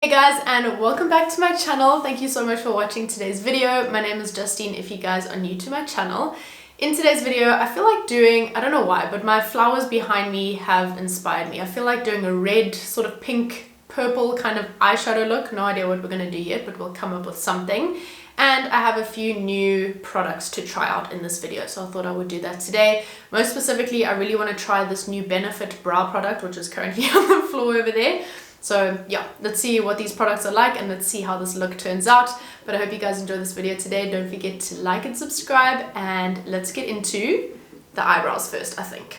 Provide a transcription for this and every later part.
Hey guys, and welcome back to my channel. Thank you so much for watching today's video. My name is Justine if you guys are new to my channel. In today's video, I feel like doing, I don't know why, but my flowers behind me have inspired me. I feel like doing a red, sort of pink, purple kind of eyeshadow look. No idea what we're going to do yet, but we'll come up with something. And I have a few new products to try out in this video, so I thought I would do that today. Most specifically, I really want to try this new Benefit brow product, which is currently on the floor over there. So yeah, let's see what these products are like and let's see how this look turns out. But I hope you guys enjoy this video today. Don't forget to like and subscribe, and let's get into the eyebrows first, I think.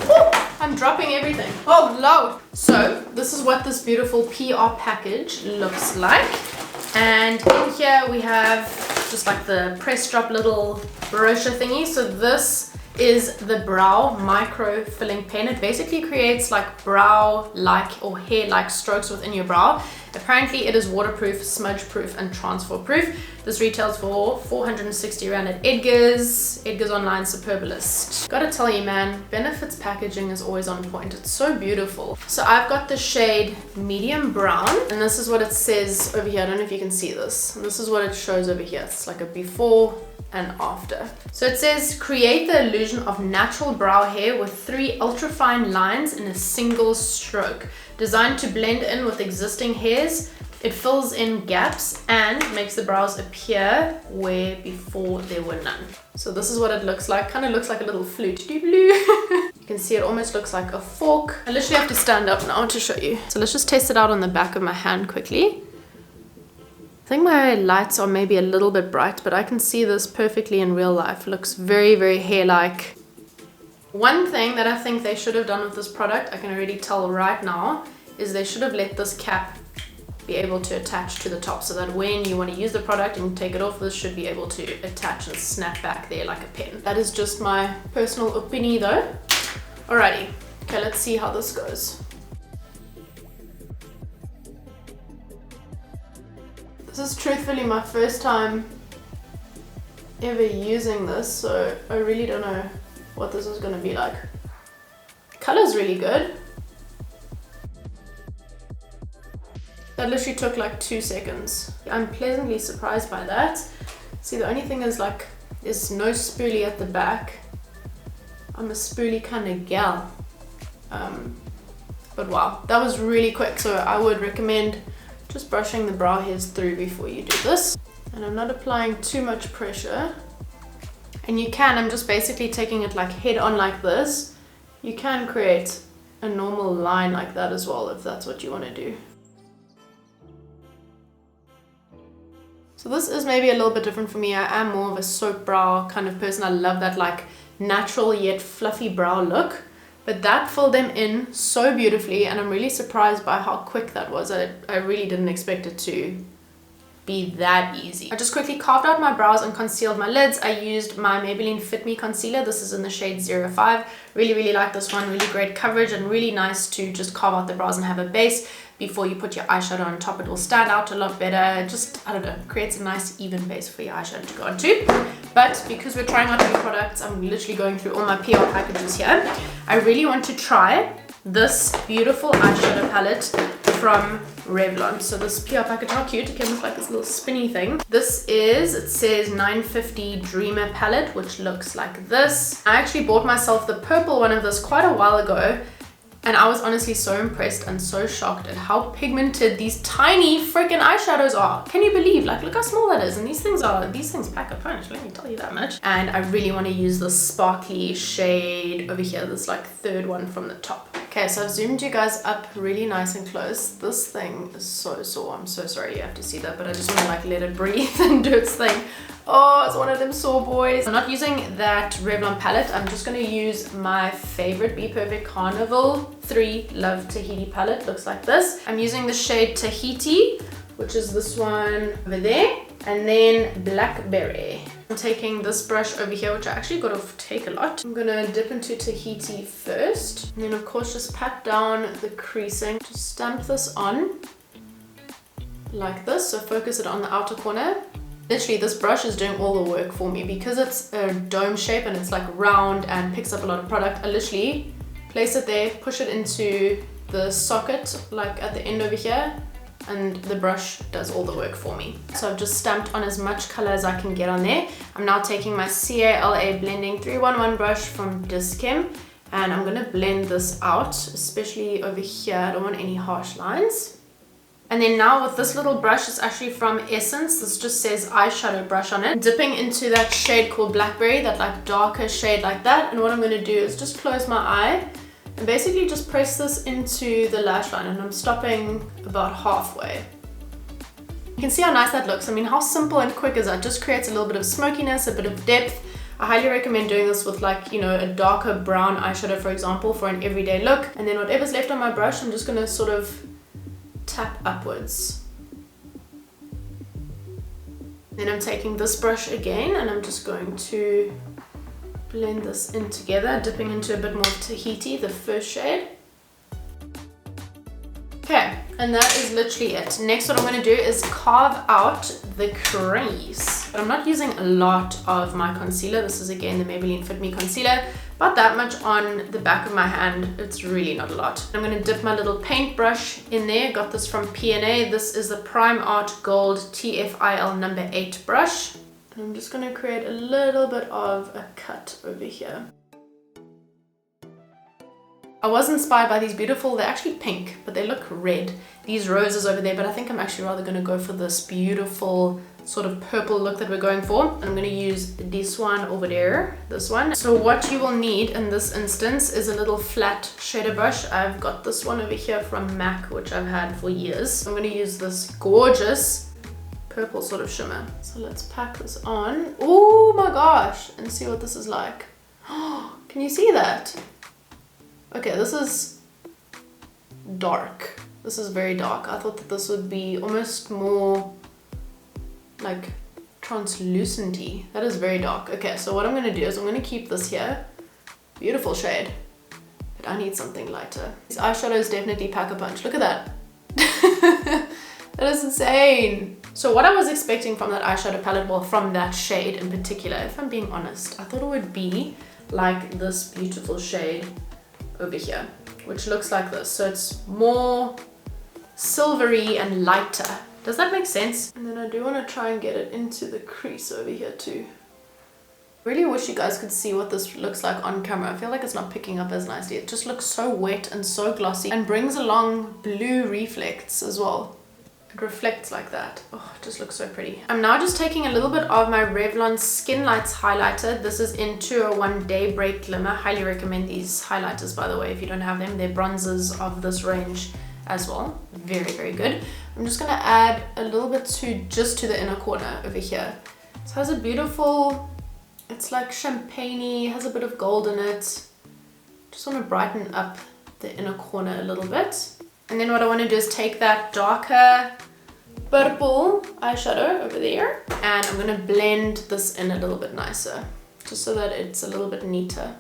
Oh, I'm dropping everything. Oh no! So this is what this beautiful PR package looks like. And in here we have just like the press drop little brochure thingy. So this is the brow micro filling pen. It basically creates like brow like or hair like strokes within your brow. Apparently it is waterproof, smudge proof and transfer proof. This retails for 460 rand at Edgar's online Superbalist. Gotta tell you man, Benefit's packaging is always on point. It's so beautiful. So I've got the shade medium brown, and this is what it says over here. I don't know if you can see this. This is what it shows over here. It's like a before and after. So it says, create the illusion of natural brow hair with 3 ultra-fine lines in a single stroke. Designed to blend in with existing hairs, it fills in gaps and makes the brows appear where before there were none. So this is what it looks like. Kind of looks like a little flute. You can see it almost looks like a fork. I literally have to stand up now to show you. So let's just test it out on the back of my hand quickly. I think my lights are maybe a little bit bright, but I can see this perfectly in real life. Looks very, very hair-like. One thing that I think they should have done with this product, I can already tell right now, is they should have let this cap be able to attach to the top, so that when you want to use the product and take it off, this should be able to attach and snap back there like a pen. That is just my personal opinion though. Alrighty, okay, let's see how this goes. This is truthfully my first time ever using this, so I really don't know what this is going to be like. Color's really good. That literally took like 2 seconds. I'm pleasantly surprised by that. See, the only thing is like, there's no spoolie at the back. I'm a spoolie kind of gal. But wow, that was really quick, so I would recommend just brushing the brow hairs through before you do this. And I'm not applying too much pressure. And you can, I'm just basically taking it like head on like this. You can create a normal line like that as well if that's what you want to do. So this is maybe a little bit different for me. I am more of a soap brow kind of person. I love that like natural yet fluffy brow look. But that filled them in so beautifully, and I'm really surprised by how quick that was. I really didn't expect it to be that easy. I just quickly carved out my brows and concealed my lids. I used my Maybelline Fit Me concealer. This is in the shade 05. Really like this one. Really great coverage and really nice to just carve out the brows and have a base. Before you put your eyeshadow on top, it will stand out a lot better. Just, I don't know, creates a nice even base for your eyeshadow to go onto. But because we're trying out new products, I'm literally going through all my PR packages here. I really want to try this beautiful eyeshadow palette from Revlon. So this PR package, how cute, it came with like this little spinny thing. This is, it says 950 Dreamer palette, which looks like this. I actually bought myself the purple one of this quite a while ago, and I was honestly so impressed and so shocked at how pigmented these tiny freaking eyeshadows are. Can you believe? Like, look how small that is. And these things pack a punch, let me tell you that much. And I really want to use this sparkly shade over here, this like third one from the top. Okay, so I've zoomed you guys up really nice and close. This thing is so sore. I'm so sorry you have to see that, but I just want to like let it breathe and do its thing. Oh, it's one of them sore boys. I'm not using that Revlon palette. I'm just going to use my favorite Be Perfect Carnival 3 Love Tahiti palette. Looks like this. I'm using the shade Tahiti, which is this one over there, and then Blackberry. I'm taking this brush over here, which I actually got to take a lot. I'm gonna dip into Tahiti first, and then of course just pat down the creasing. Just stamp this on like this, so focus it on the outer corner. Literally, this brush is doing all the work for me because it's a dome shape and it's like round and picks up a lot of product. I literally place it there, push it into the socket like at the end over here, and the brush does all the work for me. So I've just stamped on as much color as I can get on there. I'm now taking my CALA Blending 311 brush from Dischem, and I'm gonna blend this out, especially over here. I don't want any harsh lines. And then now with this little brush, it's actually from Essence. This just says eyeshadow brush on it. Dipping into that shade called Blackberry, that like darker shade like that. And what I'm gonna do is just close my eye and basically just press this into the lash line, and I'm stopping about halfway. You can see how nice that looks. I mean, how simple and quick is that? Just creates a little bit of smokiness, a bit of depth. I highly recommend doing this with like, you know, a darker brown eyeshadow, for example, for an everyday look. And then whatever's left on my brush, I'm just gonna sort of tap upwards. Then I'm taking this brush again, and I'm just going to blend this in together, dipping into a bit more Tahiti, the first shade. Okay, and that is literally it. Next, what I'm going to do is carve out the crease. But I'm not using a lot of my concealer. This is again the Maybelline Fit Me concealer. About that much on the back of my hand. It's really not a lot. I'm going to dip my little paintbrush in there. Got this from P&A. This is the Prime Art Gold TFIL number 8 brush. And I'm just going to create a little bit of a cut over here. I was inspired by these beautiful, they're actually pink, but they look red. These roses over there, but I think I'm actually rather going to go for this beautiful sort of purple look that we're going for. And I'm going to use this one over there, this one. So what you will need in this instance is a little flat shader brush. I've got this one over here from MAC, which I've had for years. I'm going to use this gorgeous purple sort of shimmer. So let's pack this on. Oh my gosh, and see what this is like. Can you see that? Okay, this is dark. This is very dark. I thought that this would be almost more like translucent-y. That is very dark. Okay, so what I'm gonna do is I'm gonna keep this here. Beautiful shade, but I need something lighter. These eyeshadows definitely pack a punch. Look at that. That is insane. So what I was expecting from that eyeshadow palette, well, from that shade in particular, if I'm being honest, I thought it would be like this beautiful shade over here, which looks like this. So it's more silvery and lighter. Does that make sense? And then I do want to try and get it into the crease over here too. Really wish you guys could see what this looks like on camera. I feel like it's not picking up as nicely. It just looks so wet and so glossy, and brings along blue reflects as well. It reflects like that. Oh, it just looks so pretty. I'm now just taking a little bit of my Revlon Skin Lights highlighter. This is in 201 Daybreak Glimmer. Highly recommend these highlighters, by the way, if you don't have them. They're bronzers of this range as well. Very, very good. I'm just gonna add a little bit just to the inner corner over here. So it has a beautiful, it's like champagne-y, has a bit of gold in it. Just want to brighten up the inner corner a little bit. And then what I want to do is take that darker purple eyeshadow over there, and I'm going to blend this in a little bit nicer, just so that it's a little bit neater.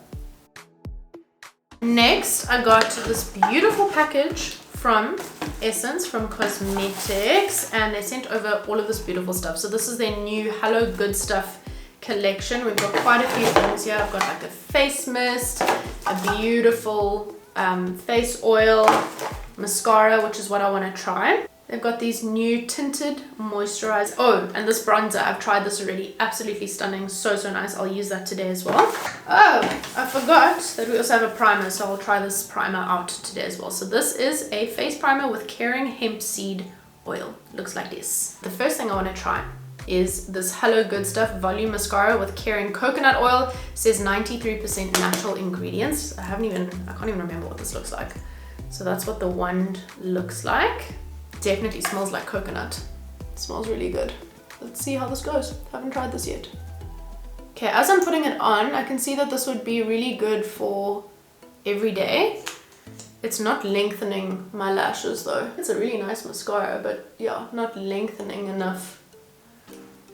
Next, I got this beautiful package from Essence, from Cosmetics, and they sent over all of this beautiful stuff. So this is their new Hello Good Stuff collection. We've got quite a few things here. I've got like a face mist, a beautiful face oil, mascara, which is what I want to try. They've got these new tinted moisturizer. Oh, and this bronzer, I've tried this already. Absolutely stunning. So nice. I'll use that today as well. Oh, I forgot that we also have a primer, so I'll try this primer out today as well. So this is a face primer with Caring Hemp Seed Oil. Looks like this. The first thing I want to try is this Hello Good Stuff Volume Mascara with Caring Coconut Oil. It says 93% natural ingredients. I can't even remember what this looks like. So that's what the wand looks like. Definitely smells like coconut. It smells really good. Let's see how this goes. Haven't tried this yet. Okay, as I'm putting it on, I can see that this would be really good for every day. It's not lengthening my lashes though. It's a really nice mascara, but yeah, not lengthening enough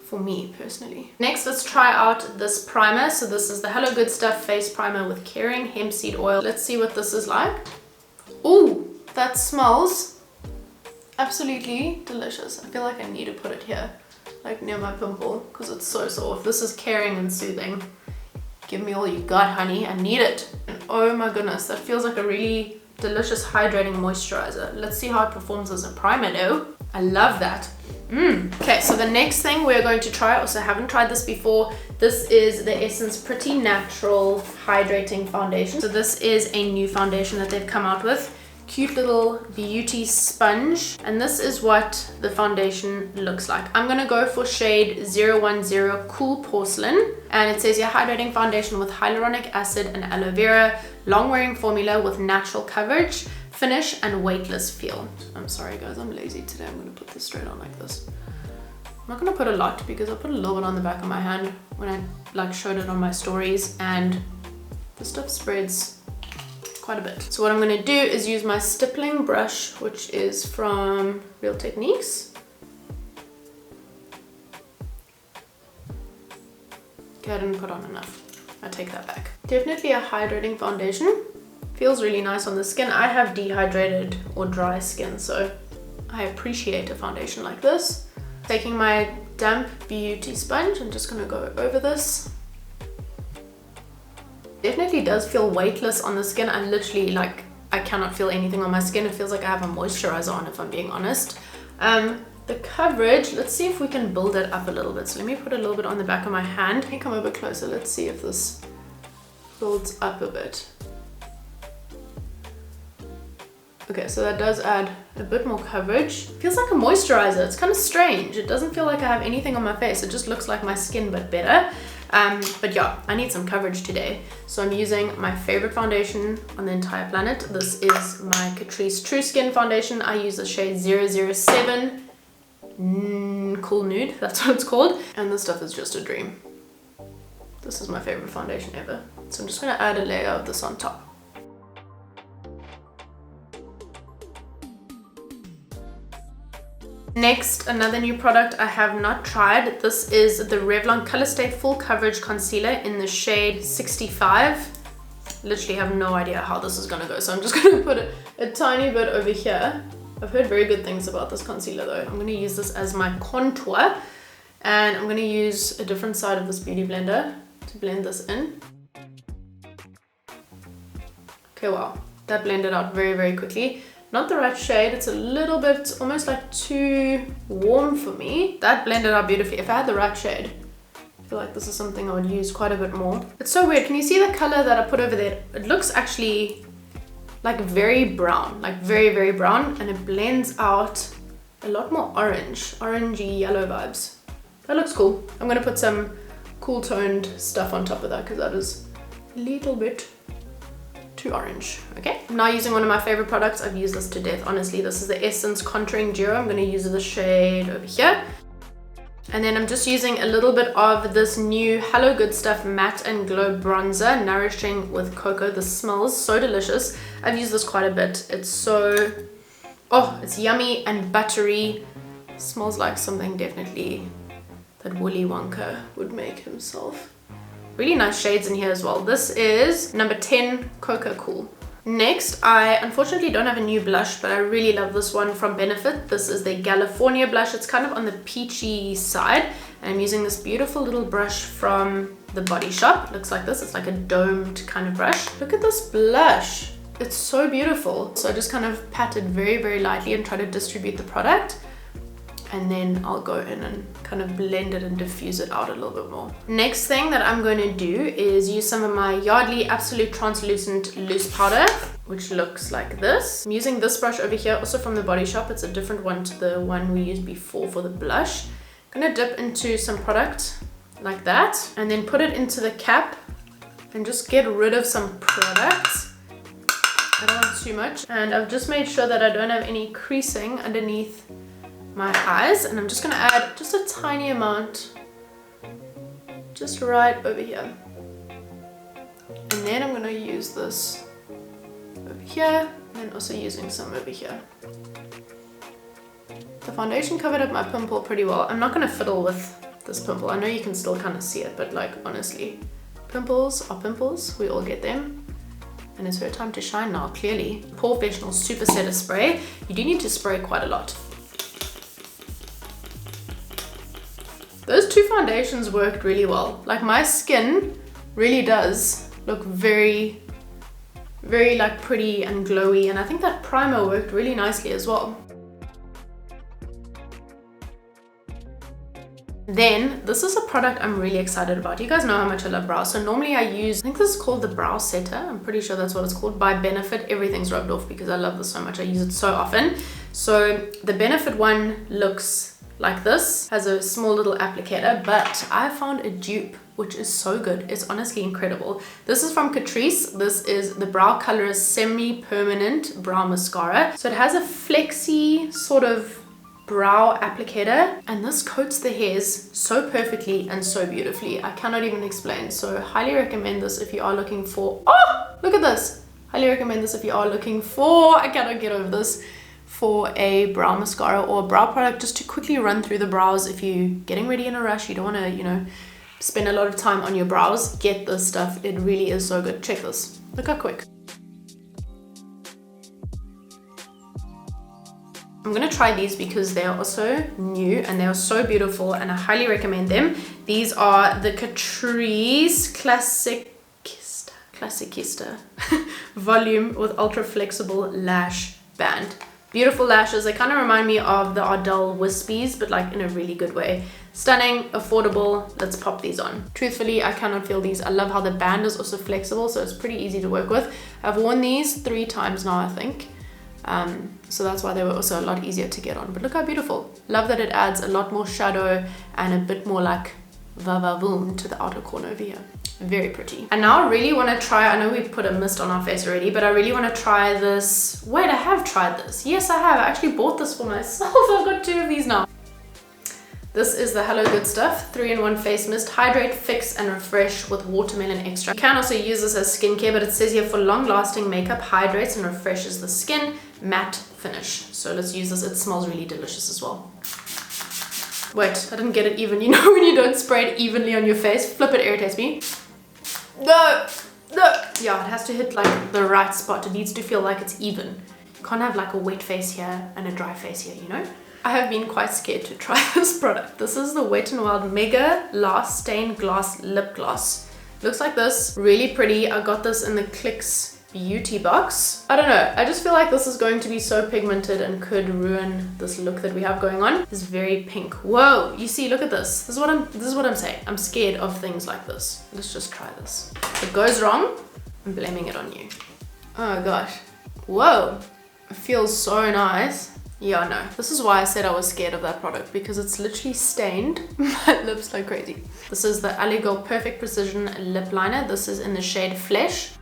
for me personally. Next, let's try out this primer. So this is the Hello Good Stuff Face Primer with Caring Hemp Seed Oil. Let's see what this is like. Ooh, that smells absolutely delicious. I feel like I need to put it here, like near my pimple, because it's so soft. This is caring and soothing. Give me all you got, honey. I need it. And oh my goodness, that feels like a really delicious hydrating moisturizer. Let's see how it performs as a primer though. I love that. Okay, so the next thing we're going to try, also haven't tried this before, this is the Essence Pretty Natural Hydrating Foundation. So this is a new foundation that they've come out with. Cute little beauty sponge, and this is what the foundation looks like. I'm gonna go for shade 010 Cool Porcelain, and it says here hydrating foundation with hyaluronic acid and aloe vera, long wearing formula with natural coverage, finish and weightless feel. I'm sorry guys, I'm lazy today. I'm gonna put this straight on like this. I'm not gonna put a lot because I put a little bit on the back of my hand when I like showed it on my stories, and the stuff spreads quite a bit. So what I'm going to do is use my stippling brush, which is from Real Techniques. Okay, I didn't put on enough. I take that back. Definitely a hydrating foundation. Feels really nice on the skin. I have dehydrated or dry skin, so I appreciate a foundation like this. Taking my damp beauty sponge, I'm just going to go over this. Definitely does feel weightless on the skin. I literally I cannot feel anything on my skin. It feels like I have a moisturizer on, if I'm being honest. The coverage, let's see if we can build it up a little bit. So let me put a little bit on the back of my hand. Let me come over closer. Let's see if this builds up a bit. Okay, so that does add a bit more coverage. Feels like a moisturizer. It's kind of strange. It doesn't feel like I have anything on my face. It just looks like my skin, but better. But yeah, I need some coverage today. So I'm using my favorite foundation on the entire planet. This is my Catrice True Skin foundation. I use the shade 007 Cool Nude. That's what it's called. And this stuff is just a dream. This is my favorite foundation ever. So I'm just going to add a layer of this on top. Next, another new product I have not tried. This is the Revlon Colorstay Full Coverage Concealer in the shade 65. Literally have no idea how this is going to go, so I'm just going to put a tiny bit over here. I've heard very good things about this concealer though. I'm going to use this as my contour, and I'm going to use a different side of this beauty blender to blend this in. Okay, wow, that blended out very, very quickly. Not the right shade, it's a little bit almost like too warm for me. That blended out beautifully. If I had the right shade, I feel like this is something I would use quite a bit more. It's so weird. Can you see the color that I put over there? It looks actually like very brown, like very, very brown, and it blends out a lot more orangey yellow vibes. That looks cool. I'm gonna put some cool toned stuff on top of that because that is a little bit too orange. Okay, I'm now using one of my favorite products. I've used this to death, honestly. This is the Essence Contouring Duo. I'm going to use the shade over here. And then I'm just using a little bit of this new Hello Good Stuff Matte and Glow Bronzer, Nourishing with Cocoa. This smells so delicious. I've used this quite a bit. It's so, oh, it's yummy and buttery. It smells like something definitely that Willy Wonka would make himself. Really nice shades in here as well. This is number 10 Cocoa Cool. Next, I unfortunately don't have a new blush, but I really love this one from Benefit. This is the California blush. It's kind of on the peachy side. And I'm using this beautiful little brush from the Body Shop. It looks like this. It's like a domed kind of brush. Look at this blush. It's so beautiful. So I just kind of pat it very, very lightly and try to distribute the product. And then I'll go in and kind of blend it and diffuse it out a little bit more. Next thing that I'm going to do is use some of my Yardley Absolute Translucent Loose Powder, which looks like this. I'm using this brush over here, also from the Body Shop. It's a different one to the one we used before for the blush. I'm gonna dip into some product like that, and then put it into the cap and just get rid of some product. I don't want too much. And I've just made sure that I don't have any creasing underneath my eyes, and I'm just going to add just a tiny amount just right over here, and then I'm going to use this over here and also using some over here. The foundation covered up my pimple pretty well. I'm not going to fiddle with this pimple. I know you can still kind of see it, but like honestly, pimples are pimples. We all get them. And it's her time to shine now, clearly. Professional Super Setter Spray. You do need to spray quite a lot. Those two foundations worked really well. Like my skin really does look very, very like pretty and glowy, and I think that primer worked really nicely as well. Then this is a product I'm really excited about. You guys know how much I love brows, so normally I use, I think this is called the Brow Setter, I'm pretty sure that's what it's called, by Benefit. Everything's rubbed off because I love this so much, I use it so often. So the Benefit one looks like this, has a small little applicator, but I found a dupe which is so good. It's honestly incredible. This is from Catrice. This is the Brow Colorist Semi-Permanent Brow Mascara. So it has a flexy sort of brow applicator, and this coats the hairs so perfectly and so beautifully. I cannot even explain. So highly recommend this if you are looking for, oh, look at this. Highly recommend this if you are looking for, I cannot get over this, for a brow mascara or a brow product just to quickly run through the brows. If you're getting ready in a rush, you don't want to, you know, spend a lot of time on your brows, get this stuff. It really is so good. Check this. Look how quick. I'm gonna try these because they are also new and they are so beautiful, and I highly recommend them. These are the Catrice Classicista Volume with Ultra Flexible Lash Band. Beautiful lashes. They kind of remind me of the Ardell Wispies, but like in a really good way. Stunning, affordable. Let's pop these on. Truthfully, I cannot feel these. I love how the band is also flexible, so it's pretty easy to work with. I've worn these 3 times now, I think. So that's why they were also a lot easier to get on. But look how beautiful. Love that it adds a lot more shadow and a bit more like va-va-voom to the outer corner over here. Very pretty. And now I really want to try, I know we put a mist on our face already, but I really want to try this. Wait, I have tried this. Yes, I have. I actually bought this for myself. I've got 2 of these now. This is the Hello Good Stuff 3-in-1 Face Mist. Hydrate, fix, and refresh with watermelon extract. You can also use this as skincare, but it says here for long-lasting makeup, hydrates and refreshes the skin, matte finish. So let's use this. It smells really delicious as well. Wait, I didn't get it even. You know when you don't spray it evenly on your face? Flip, it irritates me. No! Yeah, it has to hit like the right spot. It needs to feel like it's even. You can't have like a wet face here and a dry face here, you know? I have been quite scared to try this product. This is the Wet n Wild Mega Last Stained Glass Lip Gloss. Looks like this. Really pretty. I got this in the Clicks beauty box. I don't know. I just feel like this is going to be so pigmented and could ruin this look that we have going on. It's very pink. Whoa! You see, look at this. This is what I'm saying. I'm scared of things like this. Let's just try this. If it goes wrong, I'm blaming it on you. Oh gosh. Whoa! It feels so nice. Yeah, no. This is why I said I was scared of that product, because it's literally stained my lips like crazy. This is the Allegor Perfect Precision Lip Liner. This is in the shade Flesh.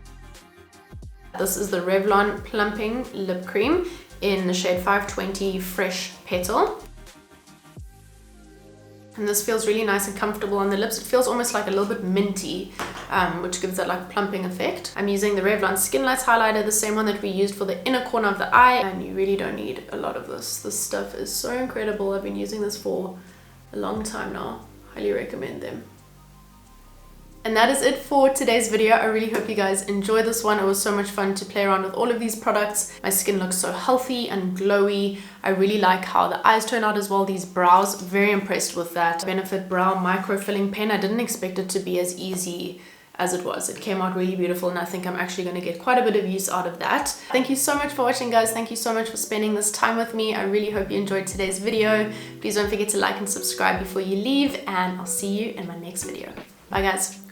This is the Revlon Plumping Lip Cream in the shade 520 Fresh Petal. And this feels really nice and comfortable on the lips. It feels almost like a little bit minty, which gives that like plumping effect. I'm using the Revlon Skin Lights Highlighter, the same one that we used for the inner corner of the eye. And you really don't need a lot of this. This stuff is so incredible. I've been using this for a long time now. Highly recommend them. And that is it for today's video. I really hope you guys enjoyed this one. It was so much fun to play around with all of these products. My skin looks so healthy and glowy. I really like how the eyes turn out as well. These brows, very impressed with that Benefit Brow Micro Filling Pen. I didn't expect it to be as easy as it was. It came out really beautiful, and I think I'm actually going to get quite a bit of use out of that. Thank you so much for watching, guys. Thank you so much for spending this time with me. I really hope you enjoyed today's video. Please don't forget to like and subscribe before you leave, and I'll see you in my next video. Bye, guys.